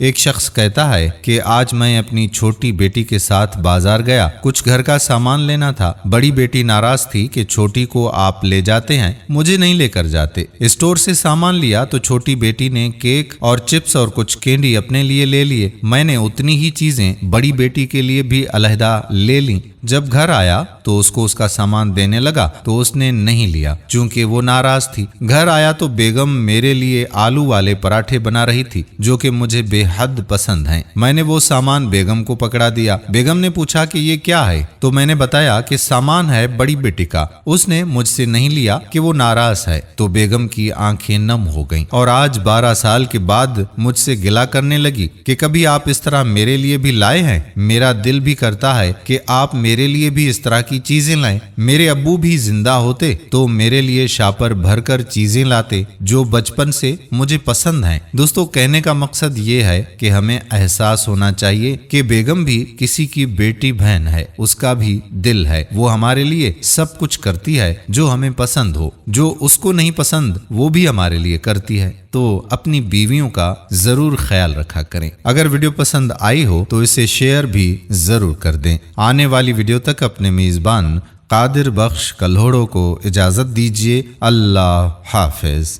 ایک شخص کہتا ہے کہ آج میں اپنی چھوٹی بیٹی کے ساتھ بازار گیا، کچھ گھر کا سامان لینا تھا۔ بڑی بیٹی ناراض تھی کہ چھوٹی کو آپ لے جاتے ہیں، مجھے نہیں لے کر جاتے۔ اسٹور سے سامان لیا تو چھوٹی بیٹی نے کیک اور چپس اور کچھ کینڈی اپنے لیے لے لیے۔ میں نے اتنی ہی چیزیں بڑی بیٹی کے لیے بھی علیحدہ لے لیں۔ جب گھر آیا تو اس کو اس کا سامان دینے لگا تو اس نے نہیں لیا چونکہ وہ ناراض تھی۔ گھر آیا تو بیگم میرے لیے آلو والے پراٹھے بنا رہی تھی جو کہ مجھے بے حد پسند ہیں۔ میں نے وہ سامان بیگم کو پکڑا دیا۔ بیگم نے پوچھا کہ یہ کیا ہے تو میں نے بتایا کہ سامان ہے بڑی بیٹی کا، اس نے مجھ سے نہیں لیا کہ وہ ناراض ہے۔ تو بیگم کی آنکھیں نم ہو گئیں اور آج 12 سال کے بعد مجھ سے گلہ کرنے لگی کہ کبھی آپ اس طرح میرے لیے بھی لائے ہیں؟ میرا دل بھی کرتا ہے کہ آپ میرے لیے بھی اس طرح کی چیزیں لائیں۔ میرے ابو بھی زندہ ہوتے تو میرے لیے شاپر بھر کر چیزیں لاتے جو بچپن سے مجھے پسند ہیں۔ دوستو، کہنے کا مقصد یہ ہے کہ ہمیں احساس ہونا چاہیے کہ بیگم بھی کسی کی بیٹی بہن ہے، اس کا بھی دل ہے، وہ ہمارے لیے سب کچھ کرتی ہے جو ہمیں پسند ہو، جو اس کو نہیں پسند وہ بھی ہمارے لیے کرتی ہے۔ تو اپنی بیویوں کا ضرور خیال رکھا کریں۔ اگر ویڈیو پسند آئی ہو تو اسے شیئر بھی ضرور کر دیں۔ آنے والی ویڈیو تک اپنے میزبان قادر بخش کلہوڑوں کو اجازت دیجیے۔ اللہ حافظ۔